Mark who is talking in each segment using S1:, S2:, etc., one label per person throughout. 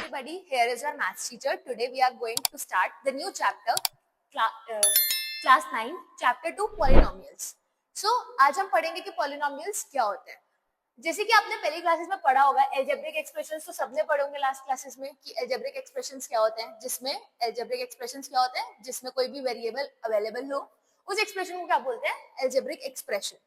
S1: everybody, here is our maths teacher. Today we are going to start the new chapter, class 9, chapter 2, polynomials. So आज हम पढ़ेंगे कि polynomials क्या होते हैं. जैसे कि आपने पहली क्लासेस में पढ़ा होगा एल्जेब्रिक एक्सप्रेशंस, तो सबने पढ़े होंगे लास्ट क्लासेस में कि एल्जेब्रिक एक्सप्रेशंस क्या होते हैं. जिसमें कोई भी वेरिएबल अवेलेबल हो, उस एक्सप्रेशन को क्या बोलते हैं? Algebraic expression.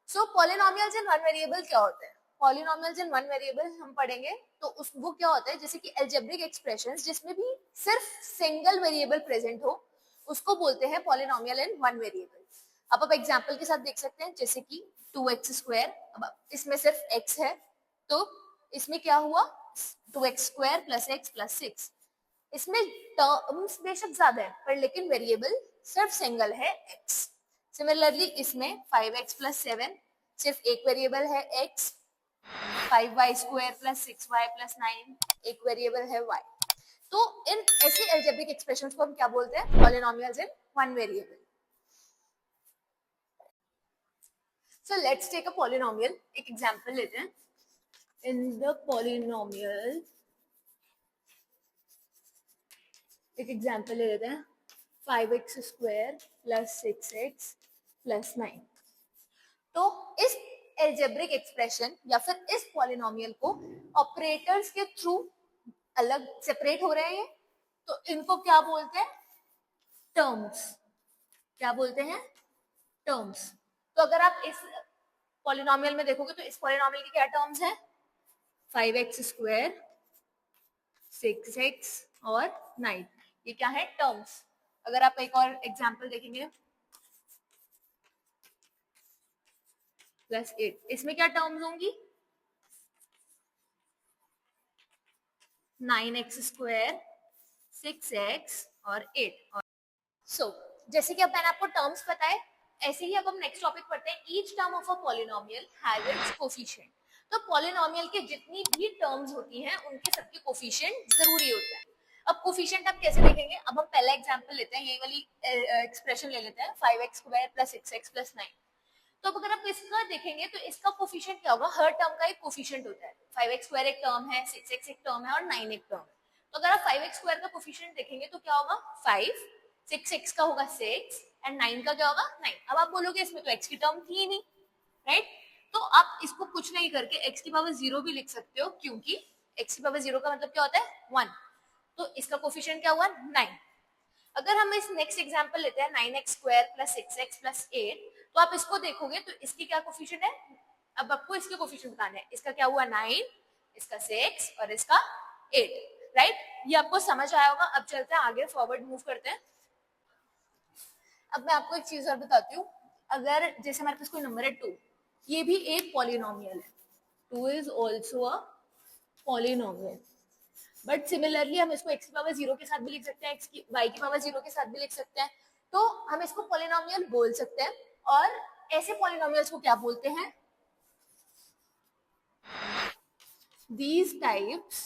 S1: सो पॉलिनोमियल्स इन वन वेरिएबल क्या होते हैं? पॉलिनोमियल्स इन वन वेरिएबल हम पढ़ेंगे तो वो क्या होता है, जैसे कि एल्जेब्रिक एक्सप्रेशंस जिसमें भी सिर्फ सिंगल वेरिएबल प्रेजेंट हो, उसको बोलते हैं पॉलिनोमियल इन वन वेरिएबल. अब एग्जांपल के साथ देख सकते हैं, जैसे कि 2x². अब इसमें सिर्फ x है, तो इसमें क्या हुआ? 2x² + x + 6. इसमें टर्म्स बेशक ज्यादा है, पर लेकिन वेरिएबल सिर्फ सिंगल है x. सिमिलरली इसमें 5x + 7, सिर्फ एक वेरिएबल है x. 5y² + 6y + 9, एक वेरिएबल है y. तो इन ऐसे एल्जेब्रिक एक्सप्रेशंस को हम क्या बोलते हैं? Polynomials in one variable. So let's take a polynomial. एक एग्जांपल लेते हैं. In the polynomial, एक एग्जांपल ले लेते हैं 5x² + 6x + 9. तो इस एल्जेब्रिक एक्सप्रेशन या फिर इस पॉलिनोमियल को ऑपरेटर्स के थ्रू अलग सेपरेट हो रहे हैं, तो इनको क्या बोलते हैं? टर्म्स. क्या बोलते हैं? टर्म्स. तो अगर आप इस पॉलिनोमियल में देखोगे तो इस पॉलिनोमियल के क्या टर्म्स हैं? 5x², 6x और 9. ये क्या है? टर्म्स. अगर आप एक और एग्जांपल देखेंगे +8, इसमें क्या टर्म्स होंगी? 9x², 6x और 8. सो जैसे कि अब मैंने आपको टर्म्स बताए, ऐसे ही अब हम नेक्स्ट टॉपिक पढ़ते हैं. Each term of a polynomial has its coefficient. तो पॉलिनोमियल के जितनी भी टर्म्स होती हैं उनके सबके कोफिशिएंट जरूरी होता है. अब कोफिशिएंट आप कैसे देखेंगे? अब हम पहला एग्जांपल लेते हैं, ये वाली एक्सप्रेशन ले लेते हैं 5x² + 6x + 9. तो अब अगर आप इसका देखेंगे तो इसका कोफिशिएंट क्या होगा? हर टर्म का एक कोफिशिएंट होता है. 5x² एक टर्म है, 6x एक टर्म है और 9 एक टर्म है. तो अगर आप 5x² का कोफिशिएंट देखेंगे तो क्या होगा? 5. 6x का होगा 6 एंड 9 का क्या होगा? 9. अब आप बोलोगे इसमें तो x की टर्म थी ही नहीं, राइट? तो आप इसको कुछ नहीं करके x की पावर 0 भी लिख सकते हो, क्योंकि x की पावर 0 का मतलब क्या होता है? 1. तो इसका कोफिशिएंट क्या हुआ? 9. अगर हम इस नेक्स्ट एग्जांपल लेते हैं 9x² + 6x + 8, तो आप इसको देखोगे तो इसकी क्या कोफिशिएंट है? अब आपको इसके कोफिशिएंट बताने हैं. इसका क्या हुआ? 9, इसका 6 और इसका 8, राइट? ये आपको समझ आया होगा. अब चलते हैं आगे, फॉरवर्ड मूव करते हैं. अब मैं आपको एक चीज और बताती हूँ. अगर जैसे हमारे पास कोई नंबर है 2, ये भी एक पॉलिनोमियल है. 2 is also a polynomial. But similarly हम इसको x की पावर 0 के साथ भी लिख सकते हैं, y की पावर 0 के साथ भी लिख सकते हैं. तो हम इसको पॉलिनोमियल बोल सकते हैं. और ऐसे पॉलिनोमियल्स को क्या बोलते हैं? These types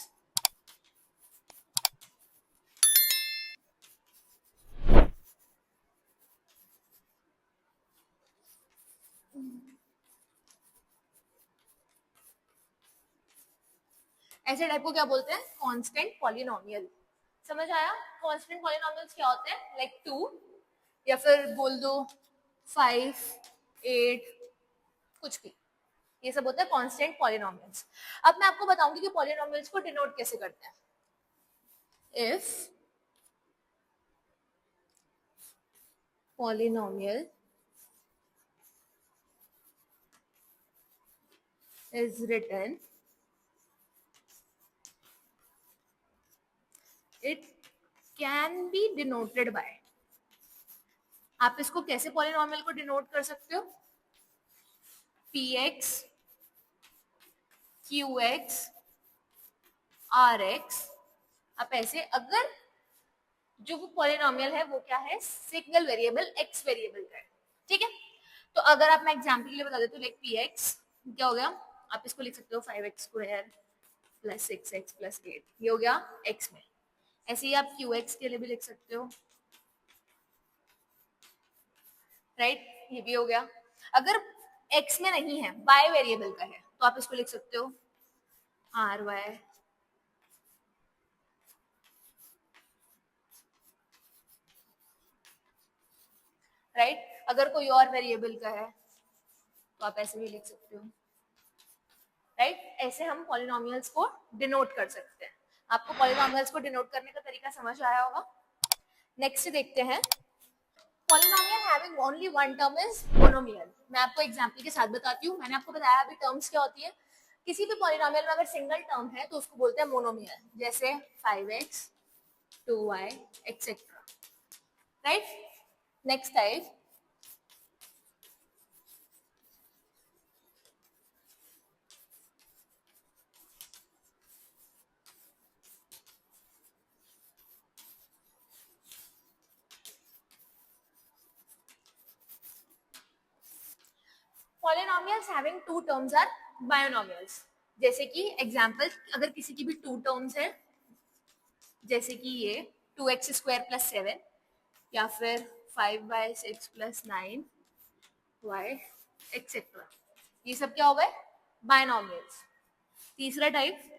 S1: ऐसे टाइप को क्या बोलते हैं? Constant polynomial. समझ आया? कांस्टेंट पॉलिनोमियल्स क्या होते हैं? लाइक 2 या फिर बोल दो 5, 8, कुछ भी. ये सब होता है कांस्टेंट पॉलिनोमियल्स. अब मैं आपको बताऊंगी कि पॉलिनोमियल्स को डिनोट कैसे करते हैं. If polynomial is written, it can be denoted by. आप इसको कैसे पॉलिनोमियल को डिनोट कर सकते हो? px, qx, rx. आप ऐसे, अगर जो वो पॉलिनोमियल है वो क्या है? सिंगल वेरिएबल x वेरिएबल का है. ठीक है? तो अगर आप, मैं एग्जांपल के लिए बता देती हूँ, लाइक px क्या हो गया? आप इसको लिख सकते हो 5x² + 6x + 8. ये हो गया x में. ऐसे ही आप qx के लिए भी लिख सकते हो, राइट? ये भी हो गया. अगर x में नहीं है, y वेरिएबल का है, तो आप इसको लिख सकते हो ry राइट अगर कोई और वेरिएबल का है तो आप ऐसे भी लिख सकते हो, राइट ऐसे हम पॉलिनोमियल्स को डिनोट कर सकते हैं। आपको पॉलिनोमियल्स को डिनोट करने का तरीका समझ आया होगा। नेक्स्ट देखते हैं, polynomial having only one term is monomial. मैं आपको एग्जांपल के साथ बताती हूँ। मैंने आपको बताया अभी टर्म्स क्या होती है। किसी भी पॉलिनोमियल में अगर सिंगल टर्म है तो उसको बोलते हैं मोनोमियल, जैसे 5x 2y etcetera, right. Next type, polynomials having two terms are binomials. जैसे कि एग्जांपल, अगर किसी की भी टू टर्म्स है, जैसे कि ये 2x स्क्वायर प्लस 7 या फिर 5/6 प्लस 9y एक्सेट्रा, ये सब क्या हो गए बायनॉमियल्स। तीसरा type,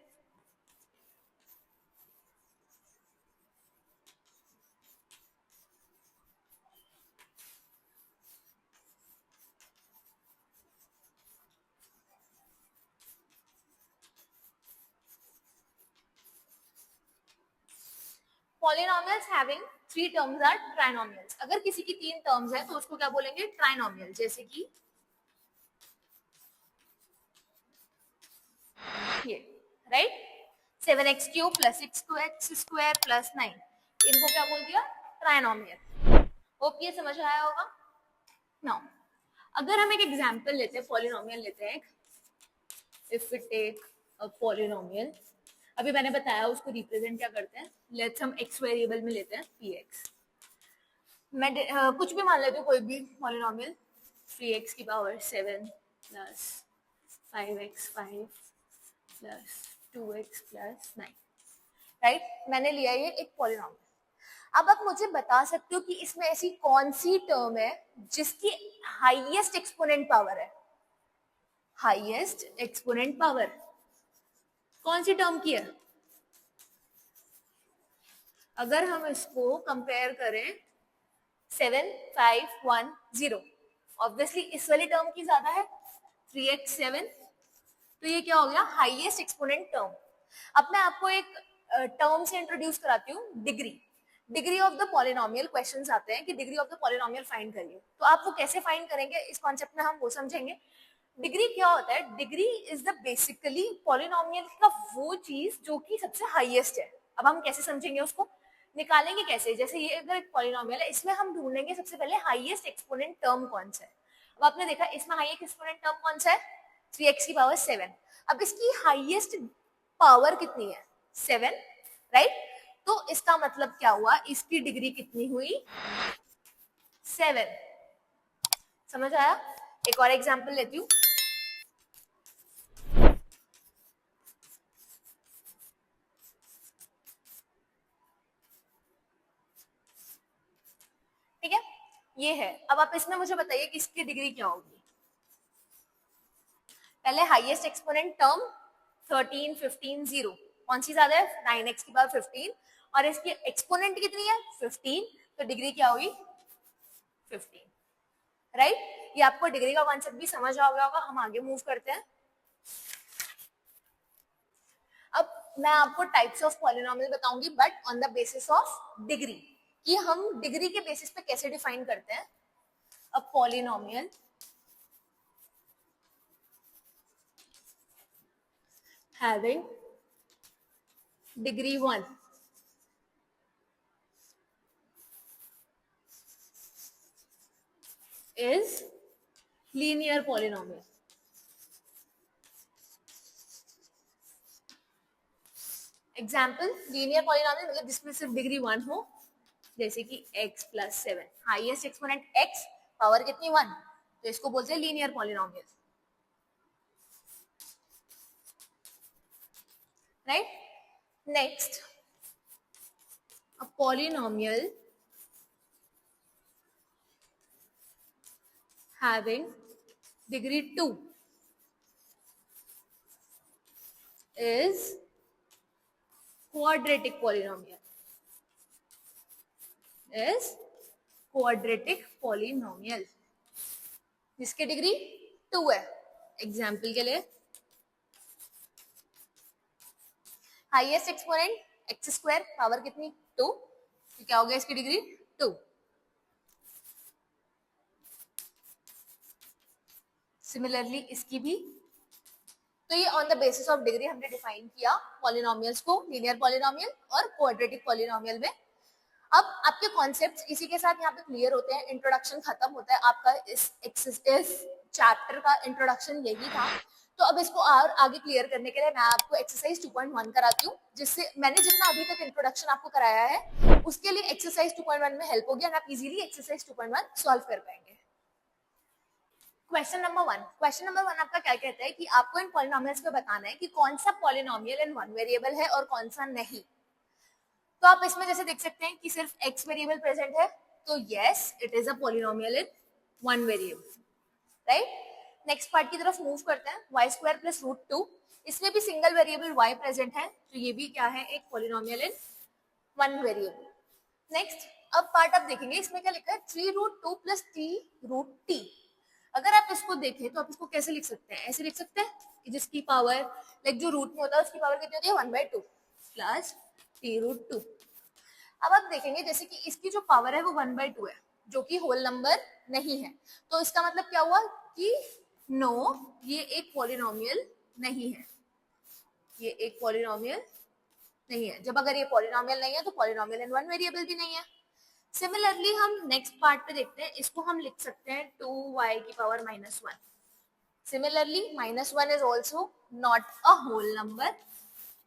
S1: polynomials having three terms are trinomials. अगर किसी की तीन टर्म्स है तो उसको क्या बोलेंगे ट्राइनोमियल, जैसे कि ये, right 7x³ plus 6x² plus 9, इनको क्या बोल दिया ट्राइनोमियल। होप ये समझ आया होगा। नाउ अगर हम एक एग्जांपल लेते हैं, पॉलिनोमियल लेते हैं, if we take a polynomial, अभी मैंने बताया उसको रिप्रेजेंट क्या करते हैं, लेट्स हम x वेरिएबल में लेते हैं px। मैं कुछ भी मान लेती हूँ, कोई भी पॉलिनोमियल, 3x की power 7 plus 5x5 plus 2x plus 9, right. मैंने लिया ये एक पॉलिनोमियल। अब आप मुझे बता सकते हो कि इसमें ऐसी कौन सी टर्म है जिसकी हाईएस्ट एक्सपोनेंट पावर है। हाईएस्ट एक्सपोनेंट पावर कौन सी टर्म की है? अगर हम इसको कंपेयर करें 7 5 1 0, ऑब्वियसली इस वाली टर्म की ज्यादा है 3x7, तो ये क्या हो गया हाईएस्ट एक्सपोनेंट टर्म। अब मैं आपको एक टर्म से इंट्रोड्यूस कराती हूँ, degree. Degree of the polynomial questions आते हैं कि degree of the polynomial find करिए, तो आप वो कैसे फाइंड करेंगे इस कॉन्सेप्ट में हम वो समझेंगे। डिग्री क्या होता है? Degree is the basically polynomial का वो चीज जो कि सबसे हाईएस्ट है। अब हम कैसे समझेंगे उसको, निकालेंगे कैसे? जैसे ये अगर एक पॉलिनोमियल है, इसमें हम ढूंढेंगे सबसे पहले हाईएस्ट एक्सपोनेंट टर्म कौन सा है। अब आपने देखा इसमें हाईएस्ट एक्सपोनेंट टर्म कौन सा है 3x की पावर 7। अब इसकी हाईएस्ट पावर कितनी है 7, राइट। तो इसका मतलब क्या हुआ, इसकी डिग्री कितनी हुई 7। समझ आया? एक और एग्जांपल लेती हूँ। ठीक है, ये है। अब आप इसमें मुझे बताइए कि इसकी डिग्री क्या होगी। पहले हाईएस्ट एक्सपोनेंट टर्म 13 15 0, कौन सी ज्यादा है 9x की पावर 15, और इसकी एक्सपोनेंट कितनी है 15, तो डिग्री क्या हुई 15, राइट। ये आपको डिग्री का कॉन्सेप्ट भी समझ आ गया होगा। हम आगे मूव करते हैं। अब मैं आपको टाइप्स ऑफ पॉलिनोमियल बताऊंगी, but on the basis of degree, कि हम डिग्री के बेसिस पे कैसे डिफाइन करते हैं। A polynomial having degree 1 is linear polynomial. Example, linear polynomial मतलब जिसमें सिर्फ डिग्री 1 हो, जैसे कि x plus 7, highest exponent x, power कितनी 1, तो इसको बोलते हैं linear polynomial, right. Next, a polynomial having degree 2 is quadratic polynomial. Is quadratic polynomial जिसकी डिग्री 2 है। एग्जाम्पल के लिए highest exponent x square power कितनी 2, तो क्या हो गया इसकी डिग्री 2। सिमिलरली इसकी भी। तो ये on the basis of degree हमने डिफाइन किया पॉलिनोमियल्स को, लीनियर पॉलिनोमियल और क्वाड्रेटिक पॉलिनोमियल में। अब आपके कॉन्सेप्ट्स इसी के साथ यहाँ पे क्लियर होते हैं, इंट्रोडक्शन खत्म होता है आपका। इस चैप्टर का इंट्रोडक्शन यही था। तो अब इसको और आगे क्लियर करने के लिए मैं आपको एक्सरसाइज 2.1 कराती हूँ, जिससे मैंने जितना अभी तक इंट्रोडक्शन आपको कराया है उसके लिए एक्सरसाइज 2.1 में हेल्प होगी और आप इजीली एक्सरसाइज 2.1 सॉल्व कर पाएंगे। क्वेश्चन नंबर वन आपका क्या कहता है कि आपको इन पॉलिनोमियल्स में बताना है कि कौन सा पॉलिनोमियल इन वन वेरिएबल है और कौन सा नहीं। तो आप इसमें जैसे देख सकते हैं कि सिर्फ x वेरिएबल प्रेजेंट है, तो yes it is a polynomial in one variable, right. Next part की तरफ मूव करते हैं, y स्क्वायर प्लस रूट 2, इसमें भी सिंगल वेरिएबल y प्रेजेंट है, तो ये भी क्या है, एक polynomial in one variable. Next अब पार्ट आप देखेंगे, इसमें क्या लिखा है 3 रूट 2 प्लस 3 रूट t। अगर आप इसको देखें तो आप इसको कैसे लिख सकते हैं, ऐसे लिख सकते हैं कि जिसकी पावर लाइक जो रूट में होता है उसकी पावर कितनी होती है 1/2 प्लस t रूट 2। अब आप देखेंगे जैसे कि इसकी जो पावर है वो 1/2 है, जो कि होल नंबर नहीं है, तो इसका मतलब क्या हुआ कि नो ये एक पॉलिनोमियल नहीं है, ये एक पॉलिनोमियल नहीं है। जब अगर ये पॉलिनोमियल नहीं है तो पॉलिनोमियल इन वन वेरिएबल भी नहीं है। सिमिलरली हम नेक्स्ट पार्ट पे देखते हैं, इसको हम लिख सकते हैं 2y की power -1। Similarly -1 is also not a whole number,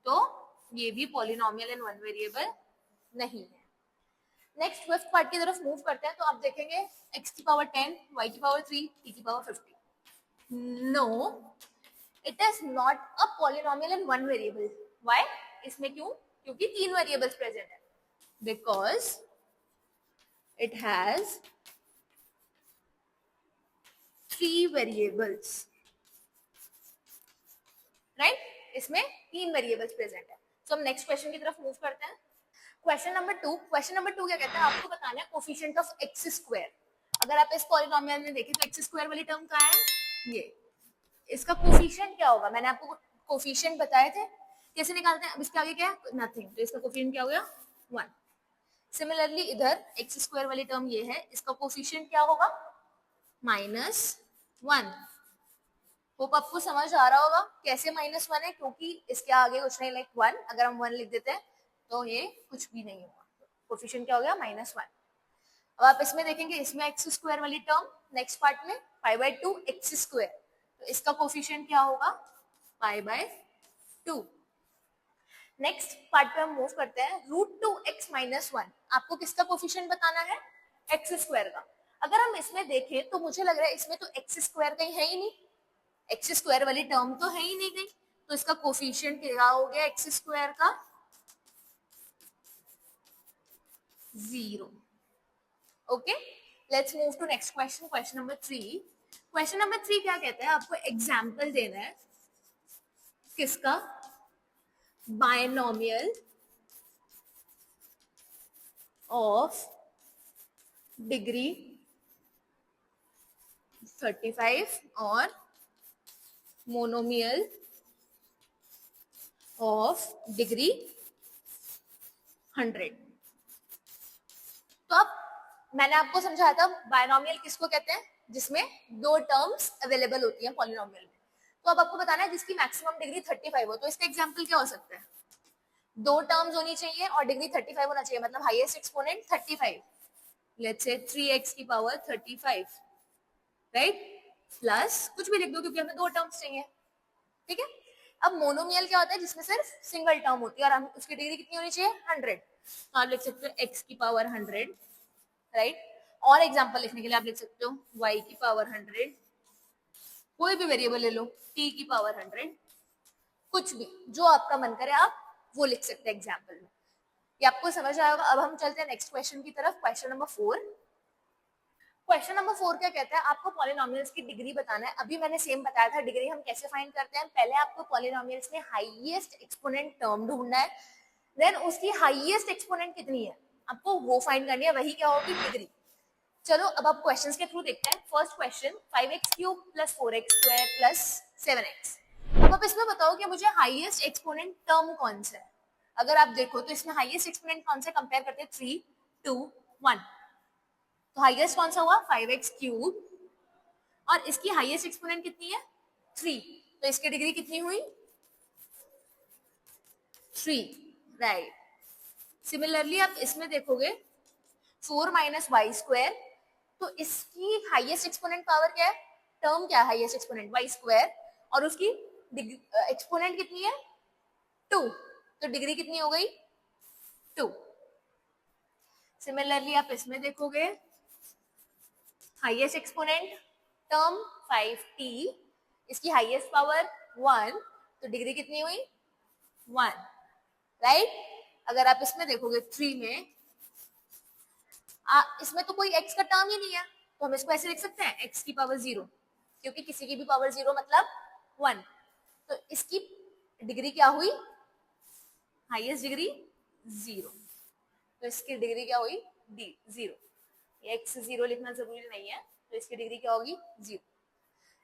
S1: तो ये भी पॉलिनोमियल इन वन वेरिएबल नहीं है। नेक्स्ट फिफ्थ पार्ट की तरफ मूव करते हैं, तो आप देखेंगे x की पावर 10, y की पावर 3, t की power 50। No it is not a polynomial in one variable. Why? इसमें क्यों? क्योंकि 3 वेरिएबल्स प्रेजेंट है, because it has 3 variables, right? इसमें 3 वेरिएबल्स प्रेजेंट है। तो हम नेक्स्ट क्वेश्चन की तरफ मूव करते हैं। क्वेश्चन नंबर टू क्या कहता है, आपको बताना है कोफिशिएंट ऑफ एक्स स्क्वायर। अगर आप इस पॉलिनोमियल में देखें तो एक्स स्क्वायर वाली टर्म कहाँ है, ये इसका कोफिशिएंट क्या होगा, मैंने आपको कोफिशिएंट बताए थे कैसे निकालते हैं। अब इसके आगे क्या है, नथिंग, तो इसका कोफिशिएंट क्या हो गया 1। सिमिलरली इधर एक्स स्क्वायर वाली टर्म ये है, इसका कोफिशिएंट क्या होगा -1। होप आपको समझ आ रहा होगा कैसे -1 है, क्योंकि इसके आगे कुछ नहीं, लाइक 1 अगर हम 1 लिख देते हैं तो ये कुछ भी नहीं होगा, कोफिशिएंट क्या हो गया -1। अब आप इसमें देखेंगे, इसमें एक्स स्क्वायर वाली टर्म, नेक्स्ट पार्ट में π/2 एक्स स्क्वायर, तो इसका कोफिशिएंट क्या होगा π/2। नेक्स्ट पार्ट पे हम मूव करते हैं, √2x-1। आपको किसका कोफिशिएंट बताना है, एक्स स्क्वायर का। अगर हम इसमें देखें तो मुझे लग रहा है इसमें तो एक्स स्क्वायर कहीं है ही नहीं, एक्स स्क्वायर वाली टर्म तो है ही नहीं कहीं, तो इसका कोफिशिएंट क्या हो गया एक्स स्क्वायर का 0। Okay, let's move to next question, question number 3। Question number 3 क्या कहता है, आपको एग्जाम्पल देना है किसका, बायनोमियल ऑफ डिग्री 35 और मोनोमियल ऑफ डिग्री 100। तो अब मैंने आपको समझाया था बायनोमियल किसको कहते हैं, जिसमें दो टर्म्स अवेलेबल होती हैं पॉलिनोमियल में। तो अब आपको बताना है जिसकी मैक्सिमम डिग्री 35 हो, तो इसका एग्जांपल क्या हो सकता है, दो टर्म्स होनी चाहिए और डिग्री 35 होना चाहिए, मतलब highest exponent 35, let's say 3x की पावर 35, राइट, प्लस कुछ भी लिख दो क्योंकि हमें दो टर्म्स चाहिए, ठीक है। अब मोनोमियल क्या होता है, जिसमें सिर्फ सिंगल टर्म होती है और हम उसकी डिग्री कितनी होनी चाहिए 100, तो आप लिख सकते हो x की पावर 100, राइट। और एग्जांपल लिखने के लिए आप लिख सकते हो y की पावर 100, कोई भी वेरिएबल ले लो, t की पावर 100, कुछ भी जो आपका मन करे आप वो लिख सकते हैं एग्जांपल में। ये आपको समझ आया होगा। अब हम चलते हैं नेक्स्ट क्वेश्चन की तरफ, क्वेश्चन नंबर 4। क्वेश्चन नंबर 4 क्या कहता है, आपको पॉलिनोमियल्स की डिग्री बताना है। अभी मैंने सेम बताया था डिग्री हम कैसे फाइंड करते हैं, पहले आपको पॉलिनोमियल्स में हाईएस्ट एक्सपोनेंट टर्म ढूंढना है, देन उसकी हाईएस्ट एक्सपोनेंट कितनी है आपको वो फाइंड करनी है, वही क्या होगी डिग्री। चलो अब आप क्वेश्चंस के थ्रू देखते हैं। First question 5x³ + 4x² + 7x। अब आप इसमें बताओ कि मुझे हाईएस्ट एक्सपोनेंट टर्म कौन सा है। अगर आप देखो तो इसमें हाईएस्ट एक्सपोनेंट कौन सा, कंपेयर करते हैं 3, 2, 1। तो हाईएस्ट कौन सा हुआ 5x³ और इसकी हाईएस्ट एक्सपोनेंट कितनी है 3, तो इसकी डिग्री कितनी हुई 3, राइट। सिमिलरली आप इसमें देखोगे 4 - y², तो इसकी हाईएस्ट एक्सपोनेंट पावर क्या है, टर्म क्या है हाईएस्ट एक्सपोनेंट y² और उसकी एक्सपोनेंट कितनी है 2, तो डिग्री कितनी हो गई 2। सिमिलरली आप इसमें देखोगे हाईएस्ट एक्सपोनेंट टर्म 5t, इसकी हाईएस्ट पावर 1, तो डिग्री कितनी हुई 1, राइट। अगर आप इसमें देखोगे 3 में इसमें तो कोई x का टर्म ही नहीं है, तो हम इसको ऐसे लिख सकते हैं x की पावर 0, क्योंकि किसी की भी पावर 0 मतलब 1, तो इसकी डिग्री क्या हुई हाईएस्ट डिग्री 0, तो इसकी डिग्री क्या हुई 0। x 0 लिखना जरूरी नहीं है, तो इसकी डिग्री क्या होगी 0।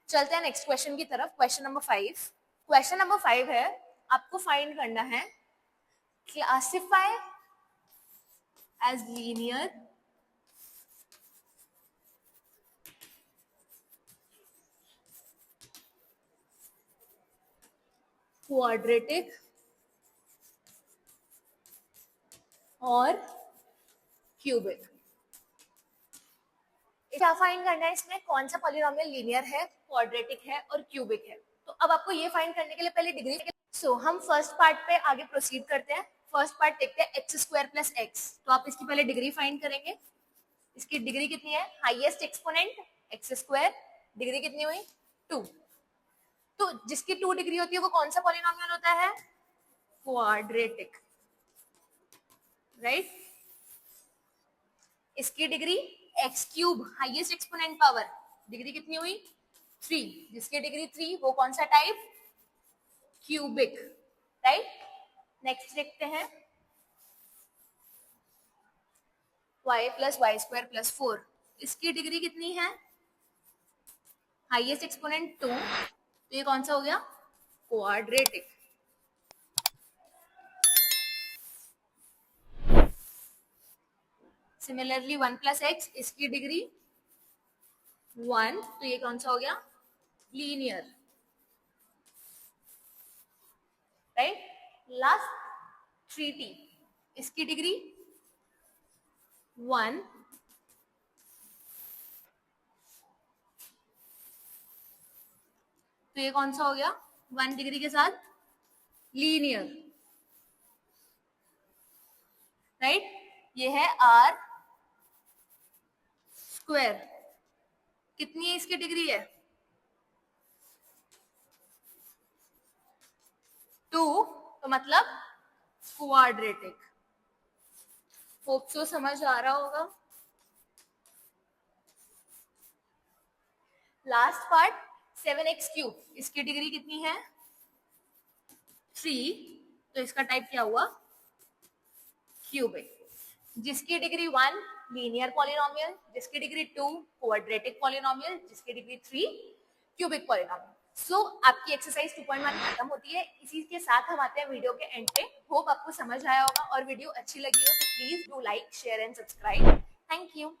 S1: चलते हैं नेक्स्ट क्वेश्चन की तरफ। Question number 5। क्वेश्चन नंबर 5 है, आपको फाइंड करना है क्लासिफाई एज लीनियर क्वाड्रेटिक और क्यूबिक। क्या फाइंड करना है इसमें, कौन सा पॉलिनोमियल लीनियर है, क्वाड्रेटिक है और क्यूबिक है। तो अब आपको ये फाइंड करने के लिए पहले डिग्री हम फर्स्ट पार्ट पे आगे प्रोसीड करते हैं। फर्स्ट पार्ट देखते हैं x² + x। तो आप इसकी पहले डिग्री फाइंड करेंगे। इसकी डिग्री कितनी है हाईएस्ट एक्सपोनेंट x², डिग्री कितनी हुई 2, तो जिसकी 2 डिग्री होती है वो कौन सा पॉलिनोमियल होता है क्वाड्रेटिक, राइट। इसकी degree x³ highest exponent power, degree कितनी हुई 3, जिसकी डिग्री 3 वो कौन सा टाइप क्यूबिक, राइट। नेक्स्ट देखते हैं y + y² + 4, इसकी डिग्री कितनी है हाईएस्ट एक्सपोनेंट 2, तो ये कौन सा हो गया क्वाड्रेटिक। सिमिलरली 1 + x, इसकी डिग्री 1, तो ये कौन सा हो गया लीनियर, राइट। लास्ट 3t, इसकी डिग्री 1, तो ये कौन सा हो गया 1 डिग्री के साथ लीनियर, राइट। ये है r², कितनी है इसकी डिग्री है 2, तो मतलब क्वाड्रेटिक। होप सो समझ आ रहा होगा। लास्ट पार्ट 7x³, इसकी डिग्री कितनी है 3, तो इसका टाइप क्या हुआ क्यूबिक। जिसकी डिग्री 1 लीनियर पॉलिनोमियल, जिसकी डिग्री 2 क्वाड्रेटिक पॉलिनोमियल, जिसकी डिग्री 3 क्यूबिक पॉलिनोमियल। सो आपकी एक्सरसाइज 2.1 खत्म होती है। इसी के साथ हम आते हैं वीडियो के एंड पे। होप आपको समझ आया होगा और वीडियो अच्छी लगी हो तो please do like, share and subscribe. Thank you.